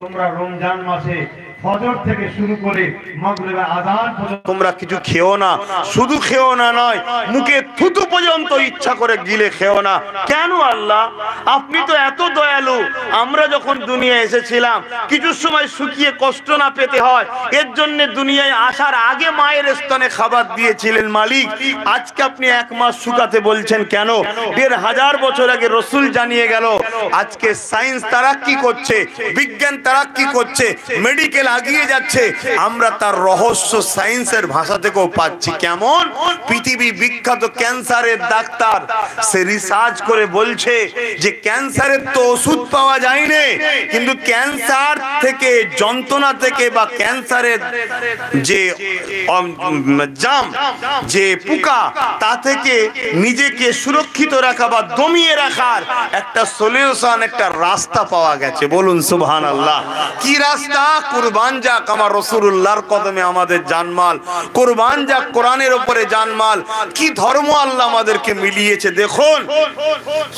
তোমরা রমজান মাসে ফজর থেকে শুরু করে মাগরিবের আযান পর্যন্ত তোমরা কিছু খেও না, শুধু খেও না নয়, মুখে থুতু পর্যন্ত ইচ্ছা করে গিলে খেও না। কেন আল্লাহ? আপনি তো এত দয়ালু। আমরা যখন দুনিয়ায় এসেছিলাম কিছু সময় শুকিয়ে কষ্ট না পেতে হয়, এর জন্য দুনিয়ায় আসার আগে মায়ের স্তনে খাবার দিয়েছিলেন মালিক। আজকে আপনি এক মাস শুকাতে বলছেন কেন? ১৫০০ বছর আগে রসুল জানিয়ে গেল। আজকে সায়েন্স তারাক্কি করছে, বিজ্ঞান তারাক্কি করছে, মেডিকেল আগিয়ে যাচ্ছে, আমরা তার রহস্য সায়েন্সের ভাষা থেকেও পাচ্ছি। কেমন? পৃথিবী বিখ্যাত ক্যান্সারের ডাক্তার সে রিসার্চ করে বলছে যে ক্যান্সারের তো ওষুধ পাওয়া যায়নি, কিন্তু ক্যান্সার থেকে, যন্ত্রণা থেকে বা ক্যান্সারের যে জাম, যে পোকা, তা থেকে নিজেকে সুরক্ষিত রাখা বা দমিয়ে রাখার একটা সলিউশন, একটা রাস্তা পাওয়া গেছে। বলুন সুবহানাল্লাহ। কি রাস্তা? কুরবান যাক আমার রাসূলুল্লাহর কদমে আমাদের জানমাল, কুরবান যাক কোরআনের উপরে জানমাল। কি ধর্ম আল্লাহ আমাদেরকে মিলিয়েছে দেখুন।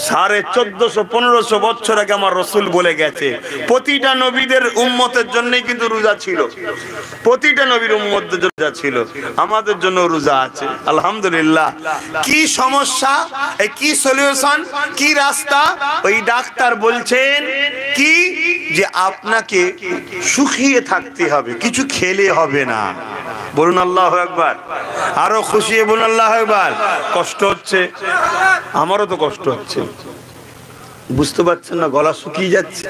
1450-1500 বছর আগে আমার রাসূল বলে গেছে প্রতিটা নবীদের উম্মতের জন্যই কিন্তু রোজা ছিল, প্রতিটা নবীর উম্মতের জন্য রোজা ছিল, আমাদের জন্য রোজা আছে আলহামদুলিল্লাহ। কি সমস্যা, এই কি সলিউশন, কি রাস্তা? ওই ডাক্তার বলছেন কি যে আপনাকে শুকিয়ে থাকতে হবে, কিছু খেলে হবে না। বলুন আল্লাহু আকবার। আরো খুশি বলুন আল্লাহু আকবার। কষ্ট হচ্ছে, আমারও তো কষ্ট হচ্ছে, বুঝতে পারছেন না? গলা শুকিয়ে যাচ্ছে,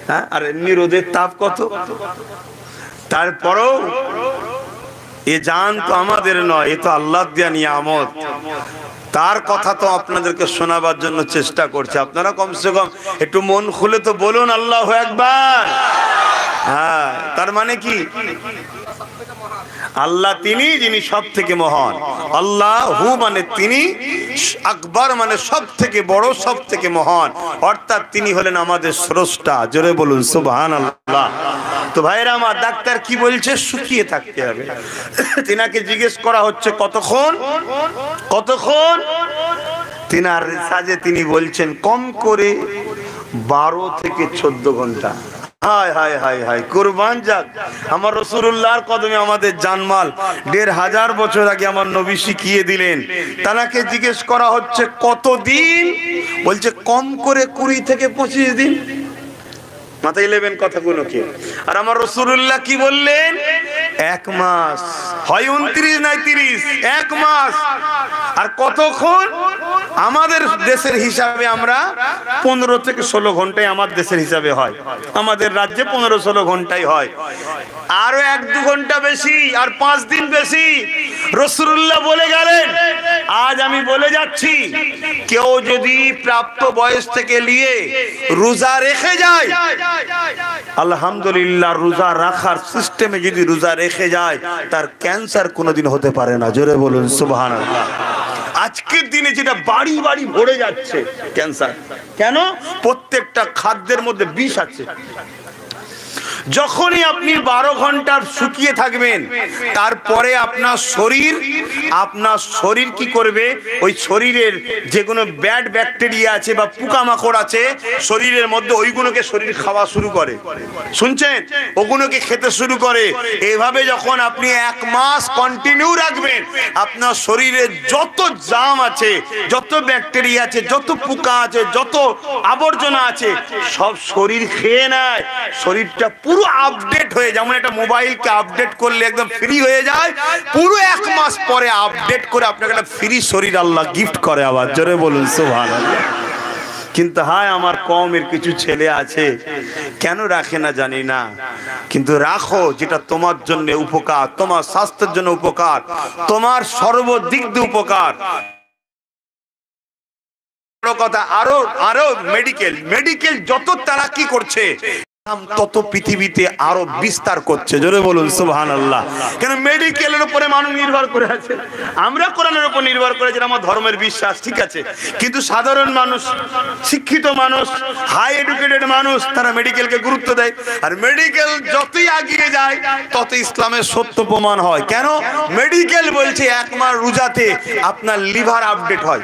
হ্যাঁ? আর এমনি রোদের তাপ কত। তারপরেও এ জান তো আমাদের নয়, এ তো আল্লাহর দেয়া নিয়ামত। তার কথা তো আপনাদেরকে শোনাবার জন্য চেষ্টা করছে। আপনারা কমসে কম একটু মন খুলে তো বলুন আল্লাহু আকবার। হ্যাঁ, তার মানে কি? আল্লাহ তিনি যিনি সব থেকে মহান। আল্লাহু মানে তিনি, আকবার মানে সব থেকে বড়, সব থেকে মহান, অর্থাৎ তিনি হলেন আমাদের স্রষ্টা। জোরে বলুন সুবহানাল্লাহ। তো ভাইরা আমার, ডাক্তার কি বলছে? শুকিয়ে থাকতে হবে। তিনাকে জিজ্ঞেস করা হচ্ছে কতক্ষণ, কতক্ষণ? তিনার রিসার্চে তিনি বলছেন কম করে 12 থেকে 14 ঘন্টা। হায় হায় হায় হায়, কুরবান যাক আমার রাসূলুল্লাহর কদমে আমাদের জানমাল। ১৫০০ বছর আগে আমার নবী শিখিয়ে দিলেন। তাকে জিজ্ঞেস করা হচ্ছে কতদিন? বলছে কম করে 20 থেকে 25 দিন। মাথায় নেবেন কথাগুলোকে। আর আমার রাসূলুল্লাহ কি বললেন? 1 মাস। হয় 29 নাই 30, 1 মাস। আর কতক্ষণ? আমাদের দেশের হিসাবে আমরা 15 থেকে 16 ঘন্টায় আমার দেশের হিসাবে হয়, আমাদের রাজ্যে 15-16 ঘন্টায় হয়। আরো 1-2 ঘন্টা বেশি, আর 5 দিন বেশি। রাসূলুল্লাহ বলে গেলেন, আজ আমি বলে যাচ্ছি, কেউ যদি প্রাপ্ত বয়স থেকে নিয়ে রোজা রেখে যায়, আলহামদুলিল্লাহ, রোজা রাখার সিস্টেমে যদি রোজা রেখে যায়, তার ক্যান্সার কোনোদিন হতে পারে না। জোরে বলুন সুবহানাল্লাহ। আজকের দিনে যেটা বাড়ি বাড়ি ভরে যাচ্ছে ক্যান্সার, কেন? প্রত্যেকটা খাদ্যের মধ্যে বিষ আছে। যখনই আপনি 12 ঘন্টা শুকিয়ে থাকবেন, তারপরে আপনার শরীর কি করবে? ওই শরীরের যেগুলো ব্যাড ব্যাকটেরিয়া আছে বা পোকামাকড় আছে শরীরের মধ্যে, ওইগুলোকে শরীর খাওয়া শুরু করে। শুনছেন? ওগুলোকে খেতে শুরু করে। এইভাবে যখন আপনি 1 মাস কন্টিনিউ রাখবেন, আপনার শরীরে যত জাম আছে, যত ব্যাকটেরিয়া আছে, যত পোকা আছে, যত আবর্জনা আছে, সব শরীর খেয়ে নেয়। শরীরটা পুরো আপডেট হয়ে, যেমন একটা মোবাইলকে আপডেট করলে একদম ফ্রি হয়ে যায়, পুরো 1 মাস পরে আপডেট করে আপনাকে একটা ফ্রি শরীর আল্লাহ গিফট করে। আবার জোরে বলুন সুবহানাল্লাহ। কিন্তু হায়, আমার কওমের কিছু ছেলে আছে, কেন রাখে না জানি না, কিন্তু রাখো, যেটা তোমার জন্য উপকার, তোমার স্বাস্থ্যের জন্য উপকার, তোমার সর্বদিক দিয়ে উপকার। কথা, আরো মেডিকেল যত তারাক্কি করছে, তত পৃথিবীতে আরো বিস্তার করছে। জোরে বলুন সুবহানাল্লাহ। কেন? মেডিকেলের উপরে মানুষ নির্ভর করে আছে। আমরা কোরআনের উপর নির্ভর করে, যেটা আমার ধর্মের বিশ্বাস, ঠিক আছে, কিন্তু সাধারণ মানুষ, শিক্ষিত মানুষ, হাই এডুকেটেড মানুষ, তারা মেডিকেলকে গুরুত্ব দেয়। আর মেডিকেল যতই এগিয়ে যায়, তত ইসলামের সত্য প্রমাণ হয়। কেন? মেডিকেল বলছে 1 মাস রোজাতে আপনার লিভার আপডেট হয়,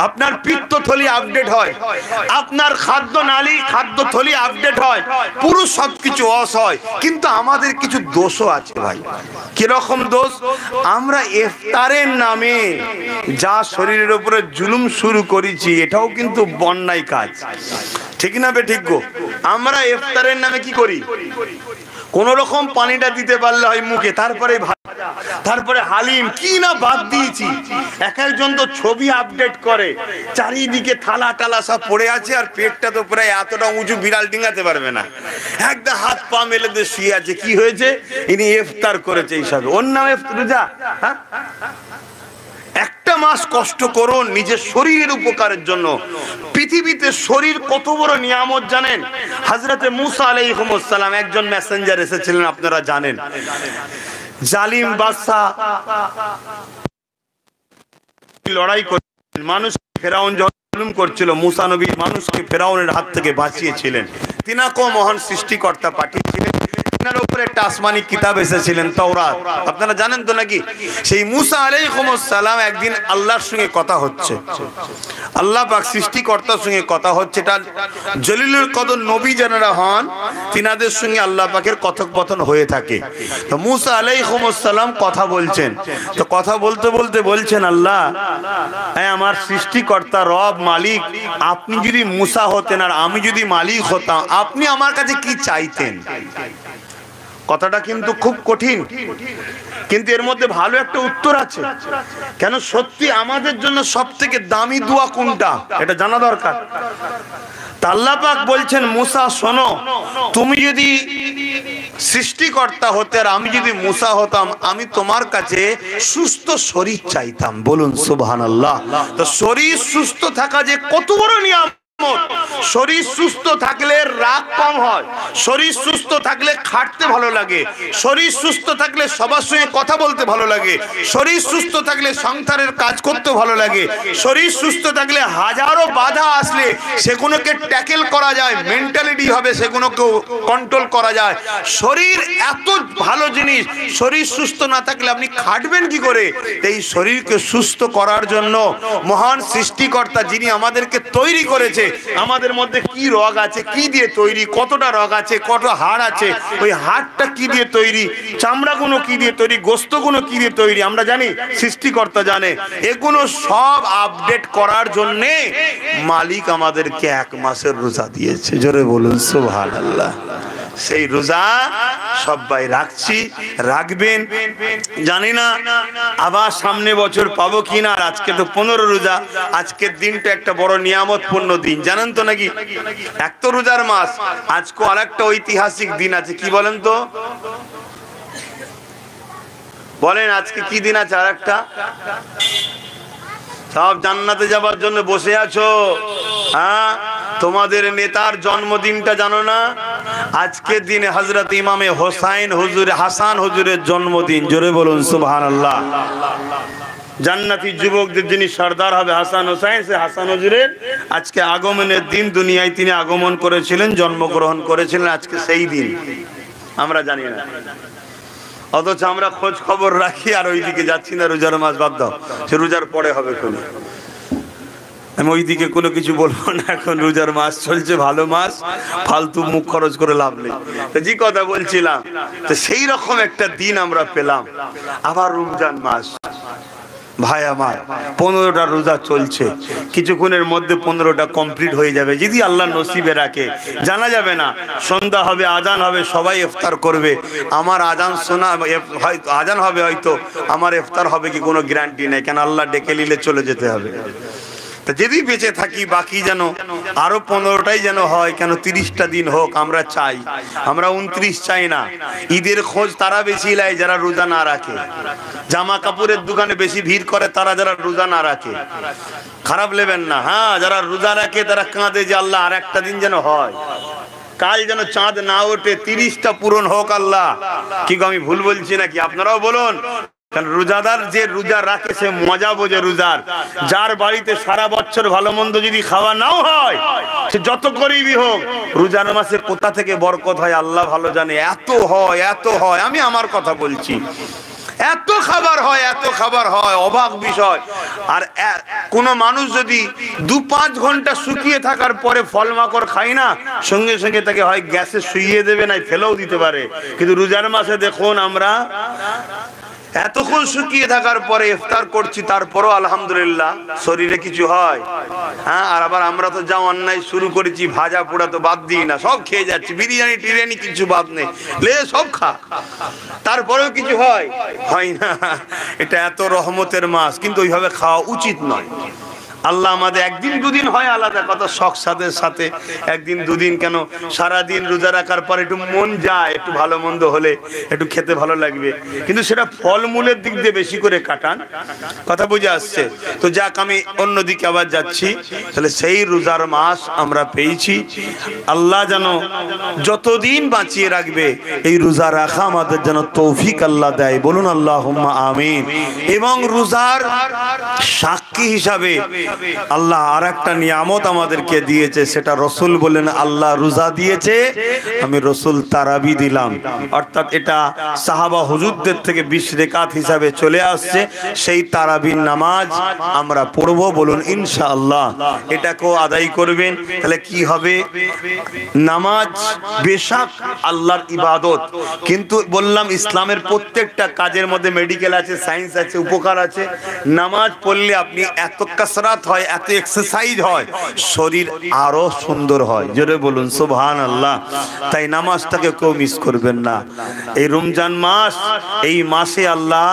আপনার পিত্তথলি আপডেট হয়, আপনার খাদ্যনালী, খাদ্যথলি আপডেট হয়, হয়, পুরো সবকিছু অস হয়, কিন্তু আমাদের কিছু দোষও আছে ভাই। কিরকম দোষ? আমরা ইফতারের নামে যা শরীরের উপরে জুলুম শুরু করেছি, এটাও কিন্তু বন্যায় কাজ, ঠিক না বে ঠিক গো? আমরা ইফতারের নামে কি করি? কোন রকম পানিটা দিতে পারলে হয় মুখে, তারপরে তারপরে হালিম কি না বাদ দিয়েছি। এক একজন তো ছবি আপডেট করে, চারিদিকে থালা টালা সব পড়ে আছে, আর পেটটা তো প্রায় এতটা উঁচু, বিড়াল ডিঙাতে পারবে না, একদম হাত পা মেলে দিয়ে শুয়ে আছে। কি হয়েছে? ইনি ইফতার করেছে এইসব, ওর নাম ইফতার। রোজা, হ্যাঁ? একটা মাস কষ্ট করুন নিজের শরীরের উপকারের জন্য। পৃথিবীতে শরীর কত বড় নিয়ামত জানেন? হযরতে মুসা আলাইহিস সালাম একজন মেসেঞ্জার এসেছিলেন, আপনারা জানেন। জালিম বাদশা লড়াই করছিলেন, মানুষ ফেরাউন যখন জুলুম করছিল, মুসা নবী মানুষকে ফেরাউনের হাত থেকে বাঁচিয়েছিলেন। তিনাকেও মহান সৃষ্টিকর্তা পাঠিয়েছিলেন, তিনার উপরে একটা আসমানি কিতাব এসেছিলেন, তাওরাত। আপনারা জানেন তো নাকি? সেই মুসা আলাইহিস সালাম একদিন আল্লাহর সঙ্গে কথা হচ্ছে, আল্লাহ পাক সৃষ্টিকর্তার সঙ্গে কথা হচ্ছে। এটা জলিলুল কদর নবী যারা হন, তিনাদের সঙ্গে আল্লাহ পাকের কথোপকথন হয়ে থাকে। তো মুসা আলাইহিস সালাম কথা বলছেন, তো কথা বলতে বলতে বলছেন, আল্লাহ, হ্যাঁ আমার সৃষ্টিকর্তা রব মালিক, আপনি যদি মুসা হতেন আর আমি যদি মালিক হতাম, আপনি আমার কাছে কি চাইতেন? কথাটা কিন্তু খুব কঠিন, কিন্তু এর মধ্যে ভালো একটা উত্তর আছে। কেন? সত্যি আমাদের জন্য সব থেকে দামি দোয়া কোনটা, এটা জানা দরকার। আল্লাহ পাক বলছেন, মুসা শোনো, তুমি যদি সৃষ্টিকর্তা হতে আর আমি যদি মুসা হতাম, আমি তোমার কাছে সুস্থ শরীর চাইতাম। বলুন সুবহানাল্লাহ। তো শরীর সুস্থ থাকা যে কত বড় নিয়ামত। শরীর সুস্থ থাকলে রাগ কম হয়, শরীর সুস্থ থাকলে খাটতে ভালো লাগে, শরীর সুস্থ থাকলে সবার সঙ্গে কথা বলতে ভালো লাগে, শরীর সুস্থ থাকলে সংসারের কাজ করতে ভালো লাগে, শরীর সুস্থ থাকলে হাজারো বাধা আসলে সেগুলোকে ট্যাকেল করা যায়, মেন্টালিটি হবে সেগুলোকে কন্ট্রোল করা যায়। শরীর এত ভালো জিনিস, শরীর সুস্থ না থাকলে আপনি খাটবেন কি করে? এই শরীরকে সুস্থ করার জন্য মহান সৃষ্টিকর্তা যিনি আমাদেরকে তৈরি করেছে, আমাদের মধ্যে কি রগ আছে, কি দিয়ে তৈরি, কতটা রগ আছে, কত হাড় আছে, ওই হাড়টা কি দিয়ে তৈরি, চামড়াগুলো কি দিয়ে তৈরি, গোস্তগুলো কি দিয়ে তৈরি, আমরা জানি, সৃষ্টিকর্তা জানে। এগুলো সব আপডেট করার জন্য মালিক আমাদেরকে 1 মাসের রোজা দিয়েছে। জোরে বলুন সুবহানাল্লাহ। সেই রোজা সবাই রাখছি, রাখবেন, জানি না আবার সামনে বছর পাবো কিনা। আর আজকে তো 15 রোজা, আজকের দিনটা একটা বড় নিয়ামতপূর্ণ দিন, জানেন তো নাকি? এক তো রোজার মাস, আজকে আরেকটা ঐতিহাসিক দিন আছে। কি বলেন তো? বলেন আজকে কি দিন আছে? আরেকটা। সব জান্নাতে যাবার জন্য বসে আছো, হ্যাঁ? তোমাদের নেতার জন্মদিনটা জানো না? আজকের দিনে হযরত ইমামে হোসাইন হুজুর, হাসান হুজুরের জন্মদিন। জোরে বলুন সুবহানাল্লাহ। জান্নাতি যুবকদের যিনি সর্দার হবে হাসান হোসাইন, সে হাসান হুজুরের আজকে আগমনের দিন। দুনিয়ায় তিনি আগমন করেছিলেন, জন্মগ্রহণ করেছিলেন, আজকে সেই দিন। আমরা জানি না, অথচ আমরা খোঁজ খবর রাখি আর ওইদিকে যাচ্ছি না। রোজার মাস বাদ দাও, সে রোজার পরে হবে। আমি ওইদিকে কোনো কিছু বলবো না, এখন রোজার মাস চলছে, ভালো মাস, ফালতু মুখ খরচ করে লাভ নেই। তো যে কথা বলছিলাম, তো সেই রকম একটা দিন আমরা পেলাম। আবার রমজান মাস, ভাই আমার 15টা রোজা চলছে, কিছুক্ষণের মধ্যে 15টা কমপ্লিট হয়ে যাবে যদি আল্লাহ নসিবে রাখে। জানা যাবে না, সন্ধ্যা হবে, আজান হবে, সবাই ইফতার করবে। আমার আজান শোনা, হয়তো আজান হবে, হয়তো আমার ইফতার হবে কি কোনো গ্যারান্টি নেই, কেন আল্লাহ ডেকে নিলে চলে যেতে হবে। তা যদি বেঁচে থাকি, বাকি যেন আরো 15টাই যেন হয়, কেন 30টা দিন হোক আমরা চাই। আমরা 29 চাই না। ঈদের খোঁজ তারা বেশি নেয় যারা রোজা না রাখে, জামা কাপড়ের দোকানে বেশি ভিড় করে তারা যারা রোজা না রাখে। খারাপ নেবেন না, হ্যাঁ, যারা রোজা রাখে তারা কাঁদে যে আল্লাহ আর একটা দিন যেন হয়, কাল যেন চাঁদ না ওঠে, 30টা পূরণ হোক আল্লাহ। কি গো, আমি ভুল বলছি নাকি? আপনারাও বলুন। কারণ রোজাদার যে রোজা রাখে সে মজা বোঝে রোজার। যার বাড়িতে সারা বছর ভালো মন্দ যদি খাওয়া নাও হয়, সে যত গরিবই হোক, রোজার মাসে কোথা থেকে বরকত হয় আল্লাহ ভালো জানে। এত হয়, এত হয়। আমি আমার কথা বলছি, এত খাবার হয়, এত খাবার হয়, অবাক বিষয়। আর কোন মানুষ যদি 2-5 ঘন্টা শুকিয়ে থাকার পরে ফল মাকড় খায় না, সঙ্গে সঙ্গে তাকে হয় গ্যাসে শুইয়ে দেবে, না ফেলেও দিতে পারে। কিন্তু রোজার মাসে দেখুন আমরা এতক্ষণ শুকিয়ে থাকার পরে ইফতার করছি, তারপরও আলহামদুলিল্লাহ শরীরে কিছু হয়। হ্যাঁ, আর আবার আমরা তো যা অন্যায় শুরু করেছি, ভাজা পোড়া তো বাদ দিই না, সব খেয়ে যাচ্ছি, বিরিয়ানি টিরিয়ানি কিছু বাদ নেই, লে সব খা, তারপরেও কিছু হয় না। এটা এত রহমতের মাস, কিন্তু ওইভাবে খাওয়া উচিত নয়। আল্লাহ আমাদের একদিন দুদিন হয় আলাদা কথা, শখ সাদের সাথে একদিন দুদিন, কেন সারাদিন রোজা রাখার পর একটু মন যায়, একটু ভালো মন্দ হলে একটু খেতে ভালো লাগবে, কিন্তু সেটা ফলমূলের দিক দিয়ে বেশি করে কাটান। কথা বুঝে আসছে তো? যাক, আমি অন্যদিকে আবার যাচ্ছি। তাহলে সেই রোজার মাস আমরা পেয়েছি। আল্লাহ যেন যতদিন বাঁচিয়ে রাখবে এই রোজা রাখা আমাদের যেন তৌফিক আল্লাহ দেয়, বলুন আল্লাহুম্মা আমিন। এবং রোজার সাক্ষী হিসাবে আল্লাহ আর একটা নিয়ামত আমাদেরকে দিয়েছে, সেটা রসুল বলেন আল্লাহ রোজা দিয়েছে, আমি রসুল তারাবি দিলাম। অর্থাৎ এটা সাহাবা হুজুরদের থেকে 20 রাকাত হিসাবে চলে আসছে। সেই তারাবির নামাজ আমরা পড়বো, বলুন ইনশাআল্লাহ। এটাকেও আদায় করবেন। তাহলে কি হবে? নামাজ বেশক আল্লাহর ইবাদত, কিন্তু বললাম ইসলামের প্রত্যেকটা কাজের মধ্যে মেডিকেল আছে, সায়েন্স আছে, উপকার আছে। নামাজ পড়লে আপনি এত কাসরাত হয়, এত এক্সারসাইজ হয়, শরীর আরো সুন্দর হয়, জোরে বলুন সুবহানাল্লাহ। তাই নামাজটাকে কেউ মিস করবেন না। এই রমজান মাস, এই মাসে আল্লাহ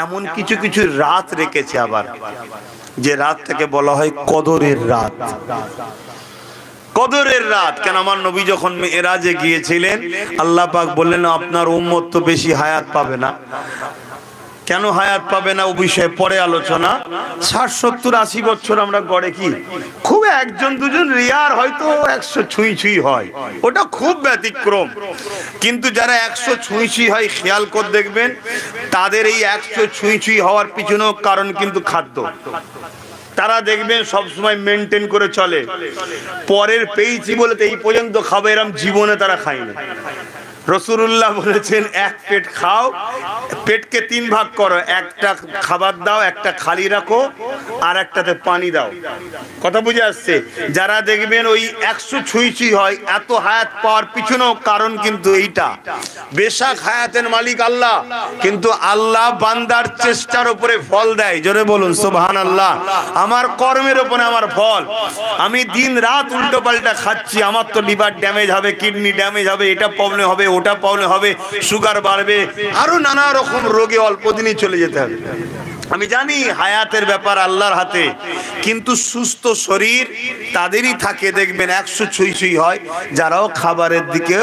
এমন কিছু কিছু রাত রেখেছে আবার, যে রাতটাকে বলা হয় কদরের রাত। কদরের রাত কেন? আমার নবী যখন মেরাজে গিয়েছিলেন, আল্লাহ পাক বললেন আপনার উম্মত তো বেশি হায়াত পাবে না। কেন হায়াত পাবে না ও বিষয়ে পরে আলোচনা। 60, 70, 80 বছর আমরা গড়ে কি খুব একজন দুজন রিয়ার হয়তো 100 ছুঁই হয়, ওটা খুব ব্যতিক্রম। কিন্তু যারা 100 ছুঁই হয়, খেয়াল করে দেখবেন তাদের এই 100 ছুঁই হওয়ার পিছনেও কারণ কিন্তু খাদ্য। তারা দেখবেন সবসময় মেনটেন করে চলে, পরের পেয়েছি বলে এই পর্যন্ত খাবে, এরম জীবনে তারা খায়নি। রাসূলুল্লাহ বলেছেন এক পেট খাও, পেটকে 3 ভাগ করো, একটা খাবার দাও, একটা খালি রাখো, আর একটাতে পানি দাও। কথা বুঝে আসছে? যারা দেখবেন ওই 100 ছুঁই হয়, এত হায়াত পাওয়ার পিছনেও কারণ কিন্তু এইটা। বেশক হায়াতের মালিক আল্লাহ, কিন্তু আল্লাহ বান্দার চেষ্টার উপরে ফল দেয়, জোরে বলুন সুবহানাল্লাহ। আমার কর্মের উপরে আমার ফল। আমি দিন রাত উল্টো পাল্টা খাচ্ছি, আমার তো লিভার ড্যামেজ হবে, কিডনি ড্যামেজ হবে, এটা প্রবলেম হবে, ওটা প্রবলেম হবে, সুগার বাড়বে, আরো নানা রকম রোগে অল্প দিনই চলে যেতে হবে। আমি জানি হায়াতের ব্যাপার আল্লাহর হাতে, কিন্তু সুস্থ শরীর তাদেরই থাকে দেখবেন 100 ছুঁই হয়, যারাও খাবারের দিকে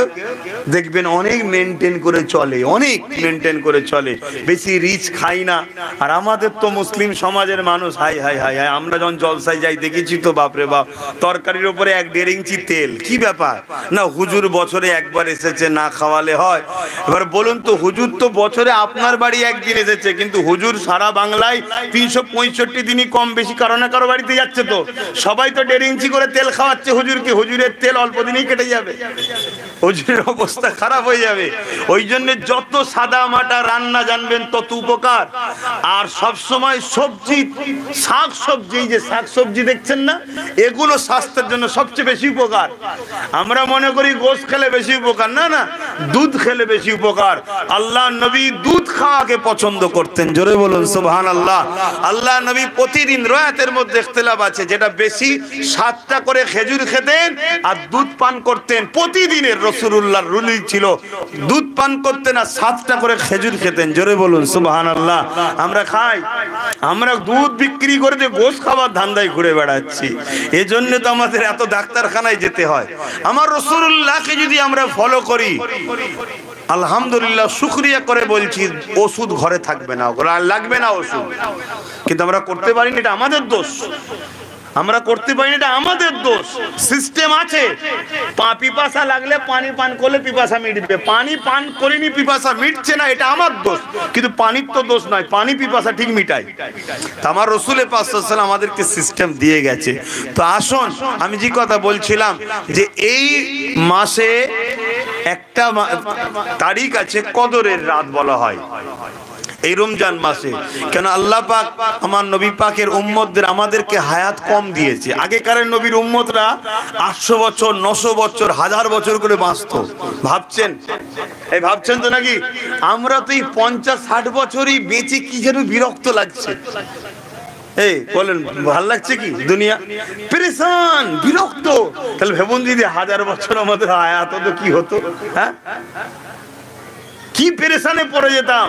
দেখবেন অনেক মেনটেন করে চলে, অনেক মেনটেন করে চলে, বেশি রিচ খাই না। আর আমাদের তো মুসলিম সমাজের মানুষ, হাই হাই হাই হাই, আমরা যখন জলসায় যাই দেখেছি তো বাপরে বাপ, তরকারির উপরে 1-1.5 ইঞ্চি তেল, কি ব্যাপার? না হুজুর বছরে একবার এসেছে, না খাওয়ালে হয়? এবার বলুন তো, হুজুর তো বছরে আপনার বাড়ি একদিন এসেছে, কিন্তু হুজুর সারা বাংলায় 365 দিনই কম বেশি কারো না কারো বাড়িতে যাচ্ছে, তো সবাই তো 1.5 ইঞ্চি করে তেল খাওয়াচ্ছে হুজুরকে। হুজুরের তেল অল্প দিনেই কেটে যাবে, হুজুরের অবস্থা খারাপ হয়ে যাবে। ওই জন্য যত সাদা মাটা রান্না জানবেন তত উপকার। আর সব সময় সবজি, শাক সবজি, যে শাক সবজি দেখছেন না, এগুলো স্বাস্থ্যের জন্য সবচেয়ে বেশি উপকার। আমরা মনে করি গোশত খেলে বেশি উপকার, না না, দুধ খেলে বেশি উপকার। আল্লাহ নবী দুধ খাওয়াকে পছন্দ করতেন, জোরে বলুন সুবহানাল্লাহ। আল্লাহ নবী প্রতিদিন, রয়াতের মধ্যে ইখতিলাফ আছে, যেটা বেশি 7টা করে খেজুর খেতেন আর দুধ পান করতেন। প্রতিদিনের রাসূলুল্লাহর রুলি ছিল দুধ পান করতেন আর 7টা করে খেজুর খেতেন, জোরে বলুন সুবহানাল্লাহ। আমরা খাই, আমরা দুধ বিক্রি করে যে গোশত খাবার ধান্দায় ঘুরে বেড়াচ্ছি, এজন্য তো আমাদের এত ডাক্তারখানায় যেতে হয়। আমার রাসূলুল্লাহকে যদি আমরা ফলো করি, আলহামদুলিল্লাহ, শুকরিয়া করে বলছি, ওষুধ ঘরে থাকবে না, লাগবে না ওষুধ। কিন্তু আমরা করতে পারিনি, এটা আমাদের দোষ। আমরা করতে পারিনি, এটা আমাদের দোষ। সিস্টেম আছে, পিপাসা লাগলে পানি পান করলে পিপাসা মিটবে, পানি পান করিনি পিপাসা মিটছে না, এটা আমার দোষ। কিন্তু পানির তো দোষ নয়, পানি পিপাসা ঠিক মিটাই। আমার রাসূল পাক সাল্লাল্লাহু আলাইহি ওয়াসাল্লাম আমাদেরকে সিস্টেম দিয়ে গেছে। তো আসুন, আমি যে কথা বলছিলাম, যে এই মাসে একটা তারিখ আছে, কদরের রাত বলা হয়। এই রমজান মাসে। কেন আল্লাহ পাক আমার নবী পাকের উম্মতদের আমাদেরকে হায়াত কম দিয়েছে। আগেকারের নবীর উম্মতরা 800 বছর 900 বছর 1000 বছর করে বাঁচতো। ভাবছেন তো নাকি? আমরা তো এই 50-60 বছরই বেঁচে কি যেন বিরক্ত লাগছে। এই বলেন, ভাল লাগছে কি? দুনিয়া পেরেশান, বিরক্ত। তাহলে ভেবুন যদি 1000 বছর আমাদের হায়াত হতো কি হতো? হ্যাঁ, কি পেরেশানে পড়ে যেতাম।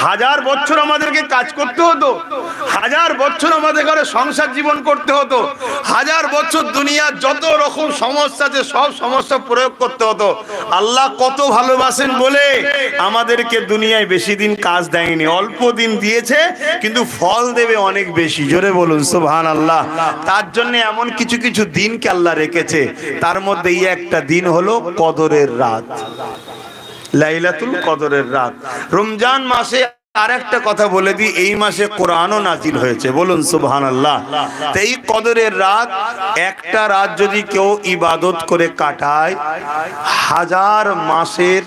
1000 বছর আমাদেরকে কাজ করতে হতো, 1000 বছর আমাদের ঘরে সংসার জীবন করতে হতো, 1000 বছর দুনিয়ার যত রকম সমস্যা আছে সব সমস্যা প্রয়োগ করতে হতো। আল্লাহ কত ভালোবাসেন বলে আমাদেরকে দুনিয়ায় বেশি দিন কাজ দেয়নি, অল্প দিন দিয়েছে, কিন্তু ফল দেবে অনেক বেশি। জোরে বলুন সুবহানাল্লাহ। তার জন্য এমন কিছু কিছু দিনকে আল্লাহ রেখেছে। তার মধ্যে এই একটা দিন হলো কদরের রাত, লাইলাতুল কদরের রাত। রমজান মাসে আর একটা কথা বলে দিই, এই মাসে কোরআনও নাজিল হয়েছে। বলুন সুবহানাল্লাহ। তো এই কদরের রাত, একটা রাত যদি কেউ ইবাদত করে কাটায়, 1000 মাসের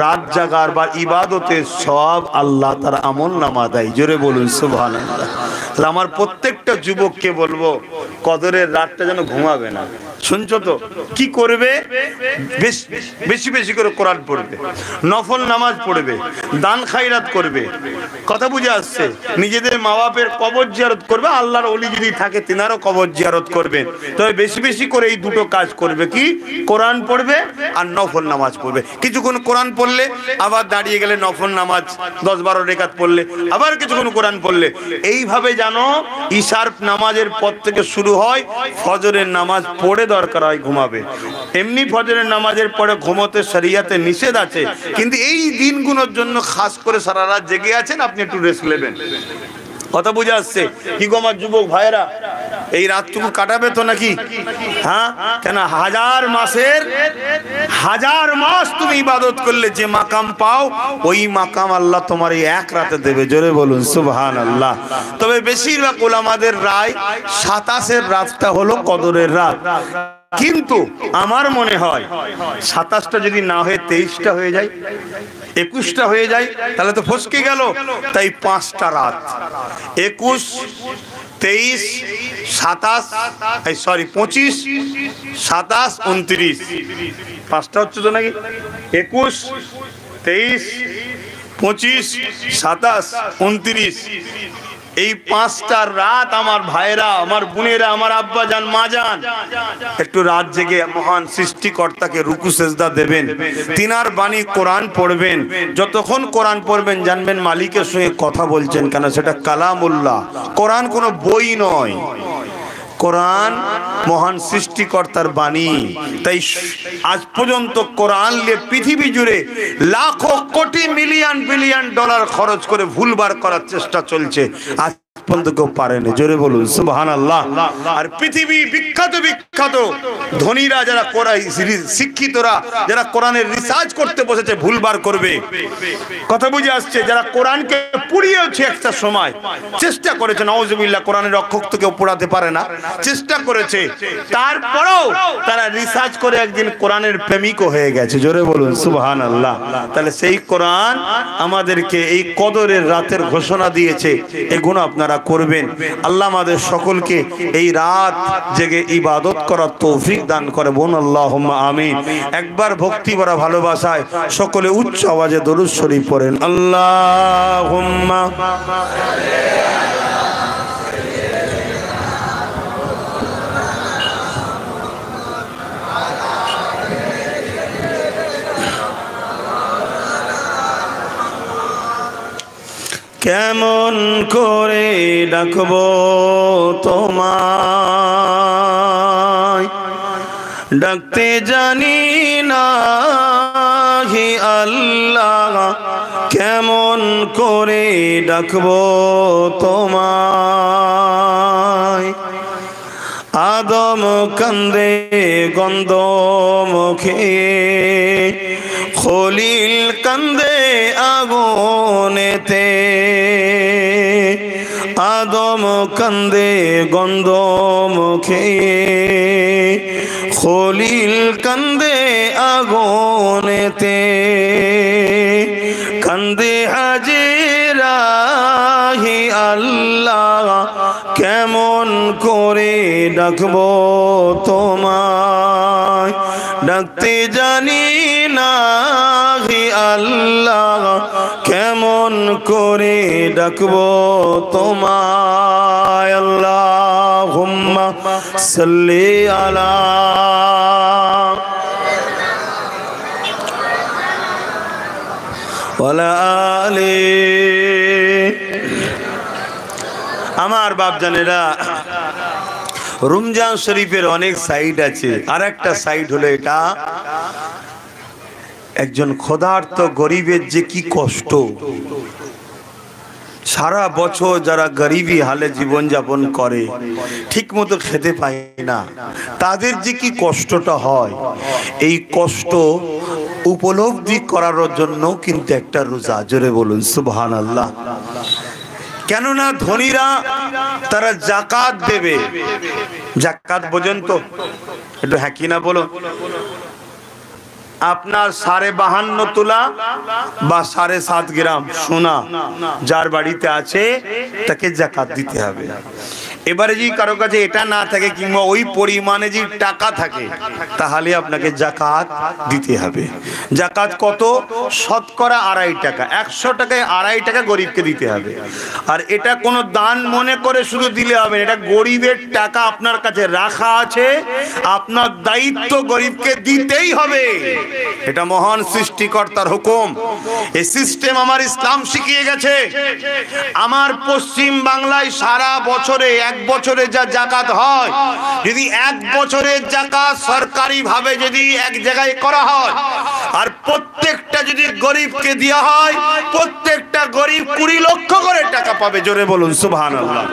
রাত জাগার বা ইবাদতের সব আল্লাহ তার আমল নামা দেয়। জোরে বলুন সুবহানাল্লাহ। তাহলে আমার প্রত্যেকটা যুবককে বলবো, কদরের রাতটা যেন ঘুমাবে না। শুনছো তো? কি করবে? বেশি বেশি করে কোরআন পড়বে, নফল নামাজ পড়বে, দান খায়রাত করবে। কথা বুঝে আসছে? নিজেদের মা বাপের কবর জিয়ারত করবে, আল্লাহর ওলি যদি থাকে তিনারও কবর জিয়ারত করবেন। তবে বেশি বেশি করে এই দুটো কাজ করবে। কি? কোরআন পড়বে আর নফল নামাজ পড়বে। কিছুক্ষণ কোরআন পড়লে আবার দাঁড়িয়ে গেলে নফল নামাজ 10-12 রেকাত পড়লে, আবার কিছুক্ষণ কোরআন পড়লে। এইভাবে জানো ইশার নামাজের পর থেকে শুরু হয়, ফজরের নামাজ পড়ে দরকার হয় ঘুমাবে। এমনি ফজরের নামাজের পরে ঘুমোতে শরিয়াতে নিষেধ আছে, কিন্তু এই দিনগুলোর জন্য খাস করে সারা রাত জেগে আছেন, আপনি একটু রেস্ট নেবেন। কথা বুঝে আসছে কি গো আমার যুবক ভাইরা? এই রাতটুকু কাটাবে তো নাকি? হ্যাঁ, কেন 1000 মাসের 1000 মাস তুমি ইবাদত করলে যে মাকাম পাও, ওই মাকাম আল্লাহ তোমার এই এক রাতে দেবে। জোরে বলুন সুবহানাল্লাহ। তবে বেশিরভাগ উলামাদের রায় 27-এর রাতটা হলো কদরের রাত। কিন্তু আমার মনে হয় 27টা যদি না হয়ে 23টা হয়ে যায়, 21টা হয়ে যায়, তাহলে তো ফসকে গেল। তাই 5টা রাত, 21, 23, 27, 25, 27, 29, 5টা হচ্ছে তো নাকি? 21, 23, 25, 27, 29, এই 5টা রাত আমার ভাইরা, আমার বোনেরা, আমার আব্বা জান, মা জান, একটু রাত জেগে মহান সৃষ্টিকর্তাকে রুকু সেজদা দেবেন, তিনার বাণী কোরআন পড়বেন। যতক্ষণ কোরআন পড়বেন জানবেন মালিকের সঙ্গে কথা বলছেন। কেন? সেটা কালামুল্লাহ। কোরআন কোনো বই নয়, কোরআন মহান সৃষ্টিকর্তার বাণী। তাই আজ পর্যন্ত কোরআন নিয়ে পৃথিবী জুড়ে লাখো কোটি মিলিয়ন বিলিয়ন ডলার খরচ করে ভুলবার করার চেষ্টা চলছে, আজ পর্যন্ত কেউ পারেনি। জোরে বলুন সুবহানাল্লাহ। আর পৃথিবী বিখ্যাত বিখ্যাত ধনীরা, যারা শিক্ষিতরা, যারা কোরআনের রিসার্চ করতে বসেছে, ভুলবার করবে। কথা বুঝে আসছে? যারা কোরআনকে পুড়িয়েছে একটা সময়, চেষ্টা করেছে, নাউজুবিল্লাহ, কোরআনের অক্ষর তো কেউ পোড়াতে পারে না, চেষ্টা করেছে, তারপরেও তারা রিসার্চ করে একদিন কোরআনের প্রেমিকও হয়ে গেছে। জোরে বলুন সুবহানাল্লাহ। তাহলে সেই কোরআন আমাদেরকে এই কদরের রাতের ঘোষণা দিয়েছে, এগুলো আপনারা করবেন। আল্লাহ আমাদের সকলকে এই রাত জেগে ইবাদত করার তৌফিক দান করে। বোন আল্লাহুম্মা আমিন। একবার ভক্তি ভরা ভালোবাসায় সকলে উচ্চ আওয়াজে দরুদ শরীফ পড়েন। আল্লাহুম্মা কেমন করে ডাকবো তোমায়, ডাকতে জানি না হে আল্লাহ, কেমন করে ডাকবো তোমায়। আদম কান্দে গন্ধ মুখে, খলিল কান্দে আগুনেতে। আদম কান্দে গন্ধ মুখে, খলিল কান্দে আগুনেতে। কান্দে হাজির আল্লাহ কেমন করে ডাকবো তোমায়, ডাকতে জানি না হে আল্লাহ কেমন করে ডাকবো তোমায়। আল্লাহুম্মা সাল্লি আলা ওয়ালা আলি। আমার বাপজানেরা, রমজান শরীফের অনেক সাইড আছে, আর একটা সাইড হলো এটা, একজন ক্ষুধার্ত গরিবের যে কি কষ্ট। সারা বছর যারা গরিবী হালে জীবন যাপন করে, ঠিক মতো খেতে পায় না, তাদের যে কি কষ্টটা হয়, এই কষ্ট উপলব্ধি করার জন্য কিন্তু একটা রোজা। জোরে বলুন সুবহানাল্লাহ। কেননা ধনীরা তারা যাকাত দেবে। যাকাত বোঝেন তো? একটু হ্যাঁ কি না বলো। আপনার 52.5 তোলা বা 7.5 গ্রাম সোনা যার বাড়িতে আছে তাকে যাকাত দিতে হবে। এবারে যদি কারো কাছে এটা না থাকে কিংবা ওই পরিমাণে যদি টাকা থাকে, তাহলে আপনাকে যাকাত দিতে হবে। যাকাত কত? শতকরা 2.5 টাকা। 100 টাকায় 2.5 টাকা গরিবকে দিতে হবে। আর এটা কোনো দান মনে করে শুধু দিলে হবে না, এটা গরিবের টাকা আপনার কাছে রাখা আছে, আপনার দায়িত্ব গরিবকে দিতেই হবে। এটা মহান সৃষ্টিকর্তার হুকুম। এই সিস্টেম আমার ইসলাম শিখিয়ে গেছে। আমার পশ্চিম বাংলায় সারা বছরে, এক বছরে যা যাকাত হয়, যদি এক বছরের যাকাত সরকারি ভাবে যদি এক জায়গায় করা হয় আর প্রত্যেকটা যদি গরিবকে দেওয়া হয়, প্রত্যেকটা গরিব 20 লক্ষ করে টাকা পাবে। জোরে বলুন সুবহানাল্লাহ।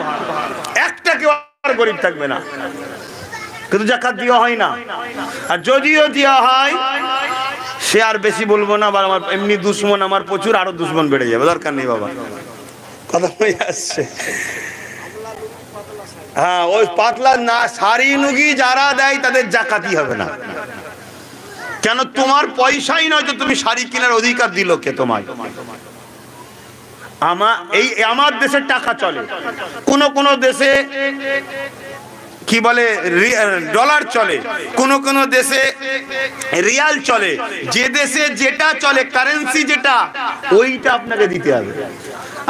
একটা কেউ আর গরিব থাকবে না, কিন্তু যাকাত দেওয়া হয় না। আর যদিও দেওয়া হয়, সে আর বেশি বলবো না, আমার এমনি দুশ্মন আমার প্রচুর, আরো দুশ্মন বেড়ে যাবে, দরকার নেই বাবা, কথা হয়ে আসছে। হ্যাঁ, ওই পাতলা না সারি নুগি যারা দেয় তাদের যাকাতই হবে না। কেন? তোমার পয়সাই নয় তো তুমি শাড়ি কেনার অধিকার দিল কে তোমায়? আমার দেশের টাকা চলে, কোন কোন দেশে কি বলে ডলার চলে, কোন কোন দেশে রিয়াল চলে। যে দেশে যেটা চলে, কারেন্সি যেটা, ওইটা আপনাকে দিতে হবে।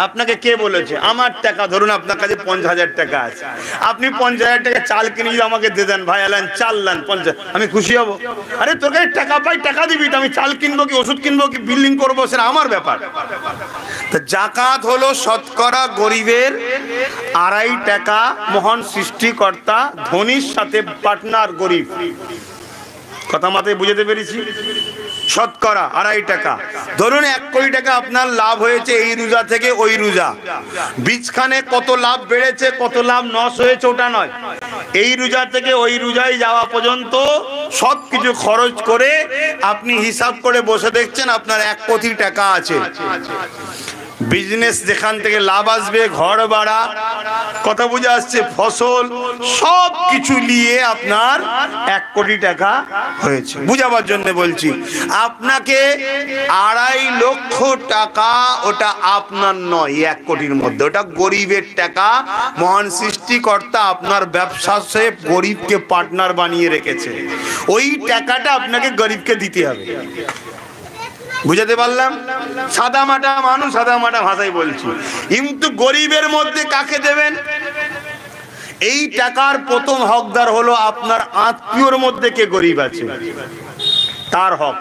আপনাকে কে বলেছে? আমার টাকা, ধরুন আপনার কাছে 50,000 টাকা আছে, আপনি 50,000 টাকা চাল কিনে যদি আমাকে দিয়ে দেন, ভাই আলেন চাল লান 50, আমি খুশি হব? আরে তোর কাছে টাকা পাই, টাকা দিবি তো, আমি চাল কিনবো কি ওষুধ কিনবো কি বিল্ডিং করবো, সেটা আমার ব্যাপার। তা যাকাত হলো শতকরা গরিবের 2.5 টাকা। মহান সৃষ্টিকর্তা ধনীর সাথে পার্টনার গরিব, কথা মাথায় বুঝাতে পেরেছি? শতকরা 2.5 টাকা। ধরুন 1 কোটি টাকা আপনার লাভ হয়েছে এই রোজা থেকে ওই রোজা, বীজখানে কত লাভ বেড়েছে কত লাভ নষ্ট হয়েছে ওটা নয়, এই রোজা থেকে ওই রোজায় যাওয়া পর্যন্ত সবকিছু খরচ করে আপনি হিসাব করে বসে দেখছেন আপনার 1 কোটি টাকা আছে। বিজনেস যেখান থেকে লাভ আসবে, ঘর ভাড়া, কথা বুঝে আসছে, ফসল, সব কিছু নিয়ে আপনার 1 কোটি টাকা হয়েছে। বুঝাবার জন্য বলছি, আপনাকে 2.5 লক্ষ টাকা ওটা আপনার নয়, 1 কোটির মধ্যে ওটা গরিবের টাকা। মহান সৃষ্টিকর্তা আপনার ব্যবসা সে গরিবকে পার্টনার বানিয়ে রেখেছে, ওই টাকাটা আপনাকে গরিবকে দিতে হবে। বুঝাতে পারলাম? সাদা মাটা মানুষ, সাদা মাটা ভাষায় বলছি। কিন্তু গরিবের মধ্যে কাকে দেবেন? এই টাকার প্রথম হকদার হলো আপনার আত্মীয়র মধ্যে কে গরিব আছে, তার হক।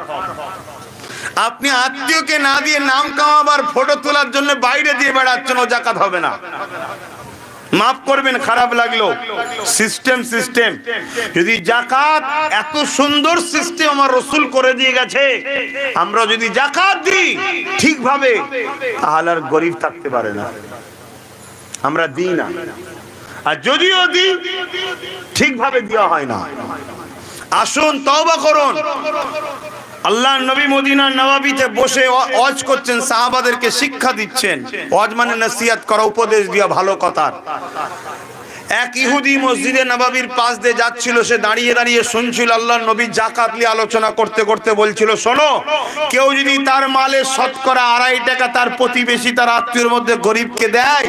আপনি আত্মীয়কে না দিয়ে নাম কামাবার ফটো তোলার জন্য বাইরে দিয়ে বেড়াচ্ছেন, ও যাকাত হবে না। মাফ করবেন, খারাপ লাগলো, সিস্টেম। যদি যাকাত, এত সুন্দর সিস্টেম আমার রাসূল করে দিয়ে গেছে, আমরা যদি যাকাত দিই ঠিকভাবে, তাহলে আর গরিব থাকতে পারে না। আমরা দিই না, আর যদিও দিই ঠিকভাবে দেওয়া হয় না। আসুন তওবা করুন। আল্লাহর নবী মদিনার নবাবিতে বসে ওয়াজ করছেন, সাহাবাদেরকে শিক্ষা দিচ্ছেন। ওয়াজ মানে নসিহত করা, উপদেশ দেওয়া, ভালো কথা। এক ইহুদি মসজিদে নববীর পাশ দিয়ে যাচ্ছিল, সে দাঁড়িয়ে দাঁড়িয়ে শুনছিল আল্লাহর নবী যাকাত নিয়ে আলোচনা করতে করতে বলছিল, শোনো, কেউ যদি তার মালের শতকরা 2.5 টাকা তার প্রতিবেশী তার আত্মীয়ের মধ্যে গরিবকে দেয়,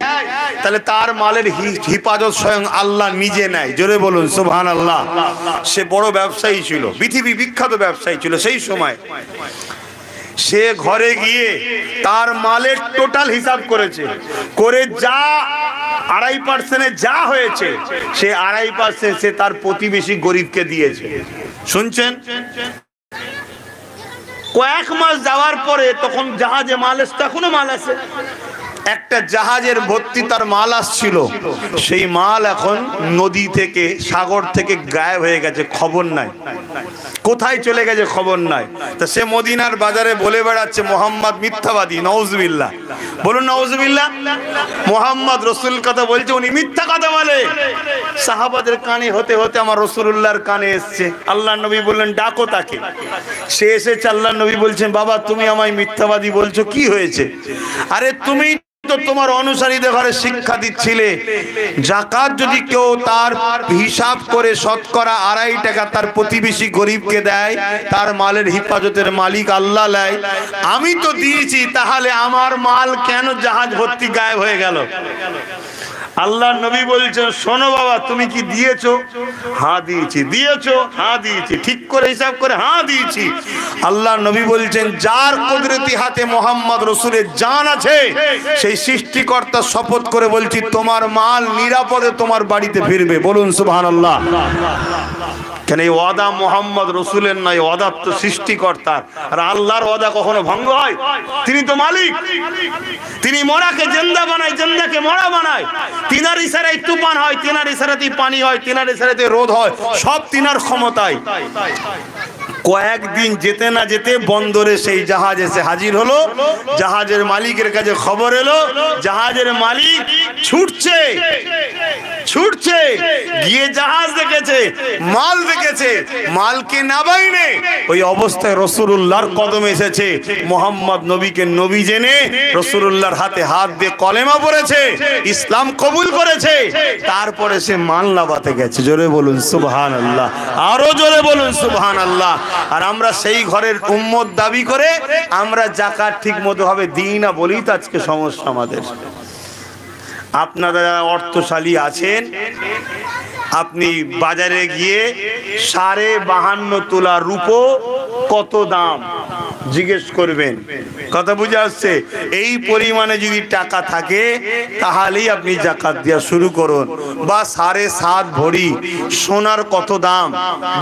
তাহলে তার মালের হিফাজত স্বয়ং আল্লাহ নিজে নেয়। জোরে বলুন সুবহানাল্লাহ। সে বড় ব্যবসায়ী ছিল, পৃথিবী বিখ্যাত ব্যবসায়ী ছিল সেই সময়। সে ঘরে গিয়ে তার মালের টোটাল হিসাব করেছে, করে যা 2.5% যা হয়েছে সে 2.5% সে তার প্রতিবেশী গরিবকে দিয়েছে। শুনছেন? কয়েক মাস যাওয়ার পরে তখন জাহাজে মাল এসছে, এখনো মাল আছে, একটা জাহাজের ভর্তি তার মাল আসছিল, সেই মাল এখন নদী থেকে সাগর থেকে গায়েব হয়ে গেছে, খবর নাই, কোথায় চলে গেছে খবর নাই। তা সে মদিনার বাজারে বলে বেড়াচ্ছে মোহাম্মদ মিথ্যাবাদী, নাউজুবিল্লাহ, বলুন নাউজুবিল্লাহ। মোহাম্মদ রসুল কথা বলছে, উনি মিথ্যা কথা বলে। সাহাবাদের কানে হতে হতে আমার রসুলুল্লাহর কানে এসছে। আল্লাহ নবী বললেন ডাকো তাকে। সে এসেছে, আল্লাহ নবী বলছেন বাবা তুমি আমায় মিথ্যাবাদী বলছো, কি হয়েছে? আরে তুমি তো তোমার অনুসারীদের ঘরে শিক্ষা দিচ্ছিলে যাকাত যদি কেউ তার হিসাব করে শতকরা 2.5 টাকা তার প্রতিবেশী গরিবকে দেয়, তার মালের হিফাজতের মালিক আল্লাহ নেয়। আমি তো দিয়েছি, তাহলে আমার মাল কেন জাহাজ ভর্তি গায়েব হয়ে গেল? আল্লাহ নবী বলছেন শোনো বাবা, তুমি কি দিয়েছো? হ্যাঁ দিয়েছি। দিয়েছো? হ্যাঁ দিয়েছি। ঠিক করে হিসাব করে? হ্যাঁ দিয়েছি। আল্লাহ নবী বলছেন যার কুদরতি হাতে মোহাম্মদ রসুলের জান আছে, সেই সৃষ্টিকর্তা শপথ করে বলছি তোমার মাল নিরাপদে তোমার বাড়িতে ফিরবে। বলুন সুবহানাল্লাহ। কেন এই ওয়াদা মোহাম্মদ রসুলের নয়, ওয়াদা তো সৃষ্টিকর্তার। আর আল্লাহর ওয়াদা কখনো ভঙ্গ হয়? তিনি তো মালিক, তিনি মরাকে জিন্দা বানায়, জিন্দাকে মরা বানায়। তিনার ইশারায় তুফান হয়, তিনার ইশারাতেই পানি হয়, তিনার ইশারাতে রোদ হয়, সব তিনার ক্ষমতায়। কয়েকদিন যেতে না যেতে বন্দরে সেই জাহাজ এসে হাজির হলো। জাহাজের মালিকের কাছে খবর এলো, জাহাজের মালিক ছুটছে ছুটছে, গিয়ে জাহাজ দেখেছে, মাল দেখেছে, মালকে নাবাইনে ওই অবস্থায় রসুলুল্লাহর কদমে এসেছে। মোহাম্মদ নবীকে নবী জেনে রসুলুল্লাহর হাতে হাত দিয়ে কলেমা পড়েছে, ইসলাম কবুল করেছে। তারপরে সে মাল নাবাতে গেছে। জোরে বলুন সুবহানাল্লাহ, আরো জোরে বলুন সুবহানাল্লাহ। আর আমরা সেই ঘরের উম্মত দাবি করে আমরা যাকাত ঠিক মতো ভাবে দিই না বলেই তো আজকে সমস্যা আমাদের। আপনারা যারা অর্থশালী আছেন, আপনি বাজারে গিয়ে 52.5 তোলা রূপো কত দাম জিজ্ঞেস করবেন। কথা বুঝে আসছে? এই পরিমাণে যদি টাকা থাকে তাহলেই আপনি যাকাত দেওয়া শুরু করুন। বা 7.5 ভরি সোনার কত দাম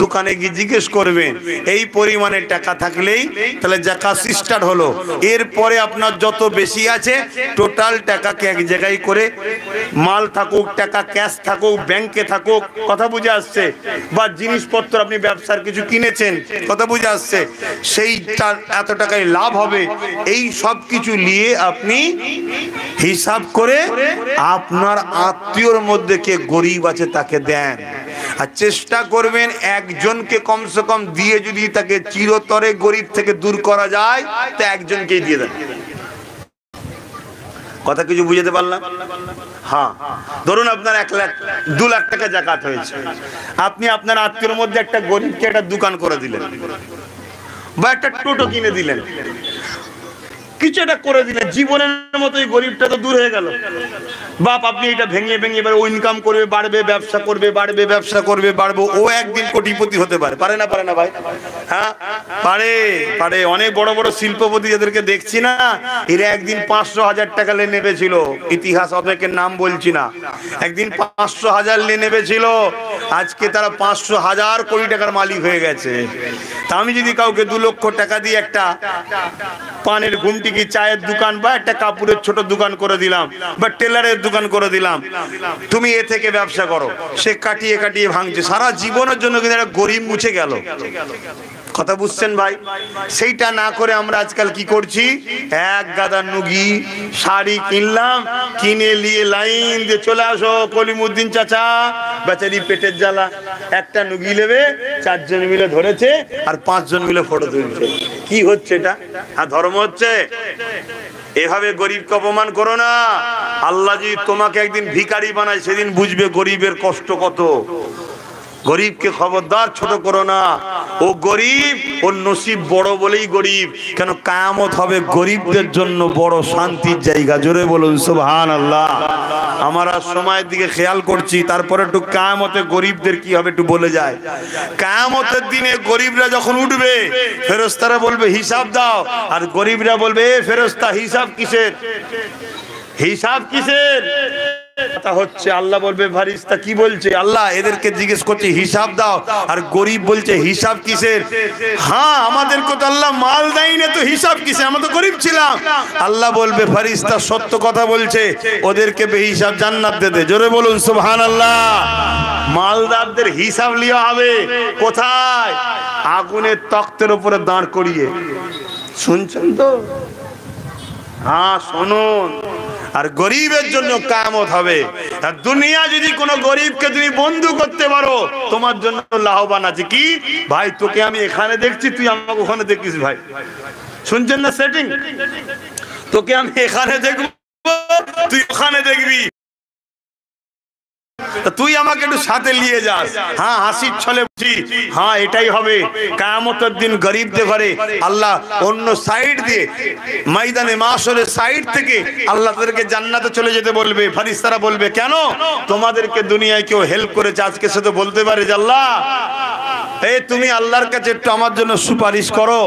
দোকানে গিয়ে জিজ্ঞেস করবেন। এই পরিমাণে টাকা থাকলেই তাহলে যাকাত স্টার্ট হলো। এরপরে আপনার যত বেশি আছে টোটাল টাকাকে এক জায়গায় করে, মাল থাকুক, টাকা ক্যাশ থাকুক, ব্যাংকে থাকুক, কথা বুঝে আসছে, বা জিনিসপত্র আপনি ব্যবসার কিছু কিনেছেন, কথা বুঝে আসছে, সেইটার এত টাকায় লাভ হবে, এই সব কিছু নিয়ে আপনি হিসাব করে আপনার আত্মীয়র মধ্যে কে গরিব আছে তাকে দেন। আর চেষ্টা করবেন একজনকে কমসে কম দিয়ে যদি তাকে চিরতরে গরিব থেকে দূর করা যায় তো একজনকেই দিয়ে দেন। কথা কিছু বুঝাতে পারলাম? হ্যাঁ, ধরুন আপনার 1 লাখ 2 লাখ টাকা যাকাত হয়েছে, আপনি আপনার আত্মীয়র মধ্যে একটা গরিবকে একটা দোকান করে দিলেন, বা একটা টোটো কিনে দিলেন, কিছু একটা করে দিলেন, জীবনের মতো এই গরিবটা তো দূর হয়ে গেল। বাপ আপনি এটা ভেঙে ভেঙে এবার ও ইনকাম করবে, বাড়বে, ব্যবসা করবে, বাড়বে, ব্যবসা করবে, বাড়বে, ও একদিন কোটিপতি হতে পারে। পারে না? পারে না ভাই? হ্যাঁ পারে, পারে। অনেক বড় বড় শিল্পপতি যাদেরকে দেখছি না, এরা একদিন 500,000 টাকা লে নেবেছিল। ইতিহাস অনেকের নাম বলছি না, একদিন 500,000 লে নেবেছিল, আজকে তারা 500,000 কোটি টাকার মালিক হয়ে গেছে। তা আমি যদি কাউকে 2 লক্ষ টাকা দিয়ে একটা পানের ঘুমটি কি চায়ের দোকান বা একটা কাপড়ের ছোট দোকান করে দিলাম, বা টেলারের দোকান করে দিলাম, তুমি এ থেকে ব্যবসা করো, সে কাটিয়ে কাটিয়ে ভাঙছে, সারা জীবনের জন্য কিন্তু একটা গরিব মুছে গেল। কথা বুঝছেন ভাই? সেইটা না করে আমরা আজকাল কি করছি, এক গাদা নুগি শাড়ি কিনলাম, কিনে নিয়ে লাইন দিয়ে চলে আসো কলিমুদ্দিন চাচা, বেচারি পেটের জ্বালা, একটা নুগি নেবে, 4 জন মিলে ধরেছে আর 5 জন মিলে ফটো তুলছে। কি হচ্ছে এটা? আর ধর্ম হচ্ছে? এভাবে গরিবকে অপমান করো না। আল্লাহ যদি তোমাকে একদিন ভিখারি বানায় সেদিন বুঝবে গরিবের কষ্ট কত। গরিবকে খবরদার ছোট করো না। ও গরিব, ওর নসিব বড় বলেই গরিব। কেন কিয়ামত হবে গরিবদের জন্য বড় শান্তির জায়গা। জোরে বলুন সুবহানাল্লাহ। আমরা সময়ের দিকে খেয়াল করছি, তারপরে একটু কিয়ামতে গরিবদের কি হবে একটু বলে যায়। কিয়ামতের দিনে গরিবরা যখন উঠবে, ফেরেশতারা বলবে হিসাব দাও, আর গরিবরা বলবে এ ফেরেশতা হিসাব কিসের, হিসাব কিসের? কথা হচ্ছে আল্লাহ বলবে ফারিস্তা কি বলছে? আল্লাহ এদেরকে জিজ্ঞেস করছে হিসাব দাও, আর গরিব বলছে হিসাব কিসের? হ্যাঁ আমাদেরকে তো আল্লাহ মাল দেয়নি, তো হিসাব কিসের, আমরা তো গরিব ছিলাম। আল্লাহ বলবে ফারিস্তা সত্য কথা বলছে, ওদেরকে বেহিসাব জান্নাত দে। জোরে বলুন সুবহানাল্লাহ। মালদারদের হিসাব লিয়া হবে কোথায়? আগুনের তক্তের উপরে দাঁড় করিয়ে। শুনছেন তো? হ্যাঁ শুনুন। আর গরিবের জন্য কিয়ামত হবে। আর দুনিয়া যদি কোনো গরিবকে তুমি বন্ধু করতে পারো, তোমার জন্য লাভবান আছে। কি ভাই, তোকে আমি এখানে দেখছি, তুই আমাকে ওখানে দেখিস। ভাই শুনছেন না? সেটিং। তোকে আমি এখানে দেখবো, তুই ওখানে দেখবি, তুই আমাকে একটু সাথে নিয়ে যাস। হ্যাঁ হাসির ছলে বুঝি, হ্যাঁ এটাই হবে। কিয়ামতের দিন গরিবদের ঘরে আল্লাহ অন্য সাইড দিয়ে, ময়দানে মাশরের সাইড থেকে আল্লাহ তাদেরকে জান্নাতে চলে যেতে বলবে। ফেরেশতারা বলবে কেন? তোমাদেরকে দুনিয়ায় কেউ হেল্প করেছে, আজকে সে তো বলতে পারে যে আল্লাহ এই তুমি আল্লাহর কাছে একটু আমার জন্য সুপারিশ করো।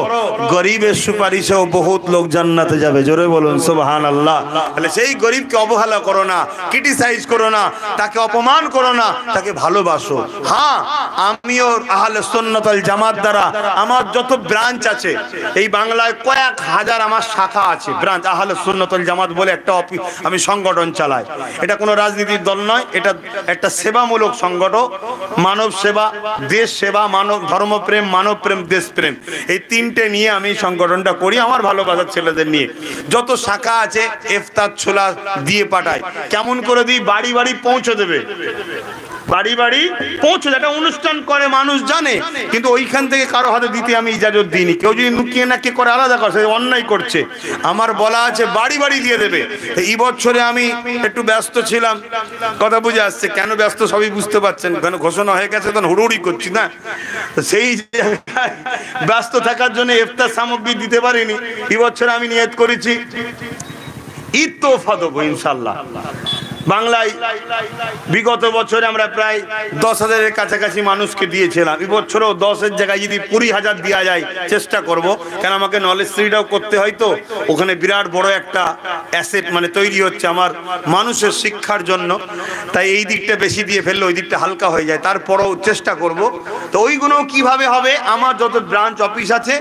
গরিবের সুপারিশেও বহুত লোক জান্নাতে যাবে। জোরে বলুন সুবহানাল্লাহ। তাহলে সেই গরিবকে অবহেলা করো না, ক্রিটিসাইজ করো না, তাকে অপমান করো না, তাকে ভালোবাসো। হ্যাঁ আমিও আহলে সুন্নাত ওয়াল জামাত দ্বারা আমার যত ব্রাঞ্চ আছে, এই বাংলায় কয়েক হাজার আমার শাখা আছে, ব্রাঞ্চ। আহলে সুন্নাত ওয়াল জামাত বলে একটা আমি সংগঠন চালাই। এটা কোনো রাজনীতির দল নয়, এটা একটা সেবামূলক সংগঠন। মানব সেবা, দেশ সেবা, মানব ধর্মপ্রেম, মানব প্রেম, দেশপ্রেম, এই তিনটে নিয়ে আমি সংগঠনটা করি। আমার ভালোবাসার ছেলেদের নিয়ে যত শাখা আছে ইফতার ছোলা দিয়ে পাঠাই। কেমন করে দিই? বাড়ি বাড়ি পৌঁছে দেবে, বাড়ি বাড়ি পৌঁছে একটা অনুষ্ঠান করে মানুষ জানে, কিন্তু ওইখান থেকে কারো হাতে দিতে আমি ইজাজত দিইনি। কেউ যদি লুকিয়ে না কে করে আলাদা করে, অন্যায় করছে। আমার বলা আছে বাড়ি বাড়ি দিয়ে দেবে। এই বছরে আমি একটু ব্যস্ত ছিলাম, কথা বুঝে আসছে। কেন ব্যস্ত সবই বুঝতে পারছেন, কেন ঘোষণা হয়ে গেছে তখন হুড়ুড়ি করছি না। সেই জায়গায় ব্যস্ত থাকার জন্য ইফতার সামগ্রী দিতে পারিনি। এই বছরে আমি নিয়ত করেছি ঈদ তোহফা দেবো ইনশাল্লাহ। বাংলায় বিগত বছরে আমরা প্রায় 10,000-এর কাছাকাছি মানুষকে দিয়েছিলাম। এই বছরও 10-এর জায়গায় যদি 20,000 দেওয়া যায় চেষ্টা করব। কেন আমাকে নলেজ স্ট্রিটাও করতে হয়, তো ওখানে বিরাট বড় একটা অ্যাসেট মানে তৈরি হচ্ছে আমার মানুষের শিক্ষার জন্য। তাই এই দিকটা বেশি দিয়ে ফেললে ওই দিকটা হালকা হয়ে যায়। তারপরেও চেষ্টা করব। তো ওইগুলো কিভাবে হবে? আমার যত ব্রাঞ্চ অফিস আছে,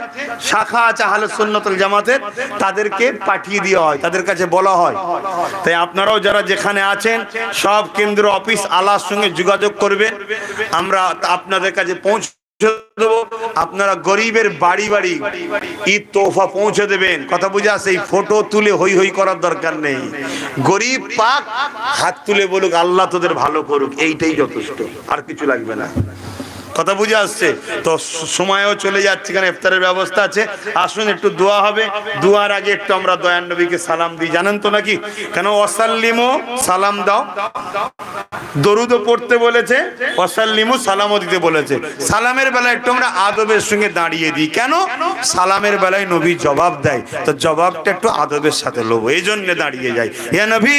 শাখা আছে আহলে সুন্নাত ওয়াল জামাতের, তাদেরকে পাঠিয়ে দেওয়া হয়, তাদের কাছে বলা হয়। তাই আপনারাও যারা যেখানে আছেন সব কেন্দ্র অফিস আলার সঙ্গে যোগাযোগ করবেন, আমরা আপনাদের কাছে পৌঁছে দেবো। আপনারা গরিবের বাড়ি বাড়ি ঈদ তোহফা পৌঁছে দেবেন। কথা বুঝে আসে? এই ফটো তুলে হই হই করার দরকার নেই। গরিব পাক হাত তুলে বলুক আল্লাহ তোদের ভালো করুক, এইটাই যথেষ্ট, আর কিছু লাগবে না। কথা বুঝে আসছে তো? সময়ও চলে যাচ্ছে, কারণ ইফতারের ব্যবস্থা আছে। আসুন একটু দোয়া হবে। দোয়ার আগে একটু আমরা দয়ার নবীকে সালাম দিই, জানেন তো নাকি? কেন ওয়াসাল্লিমু, সালাম দাও। দরুদও পড়তে বলেছে, ওয়াসাল্লিমু সালামও দিতে বলেছে। সালামের বেলায় একটু আমরা আদবের সঙ্গে দাঁড়িয়ে দিই। কেন? সালামের বেলায় নবী জবাব দেয়, তো জবাবটা একটু আদবের সাথে লব, এই জন্য দাঁড়িয়ে যাই। ইয়া নবী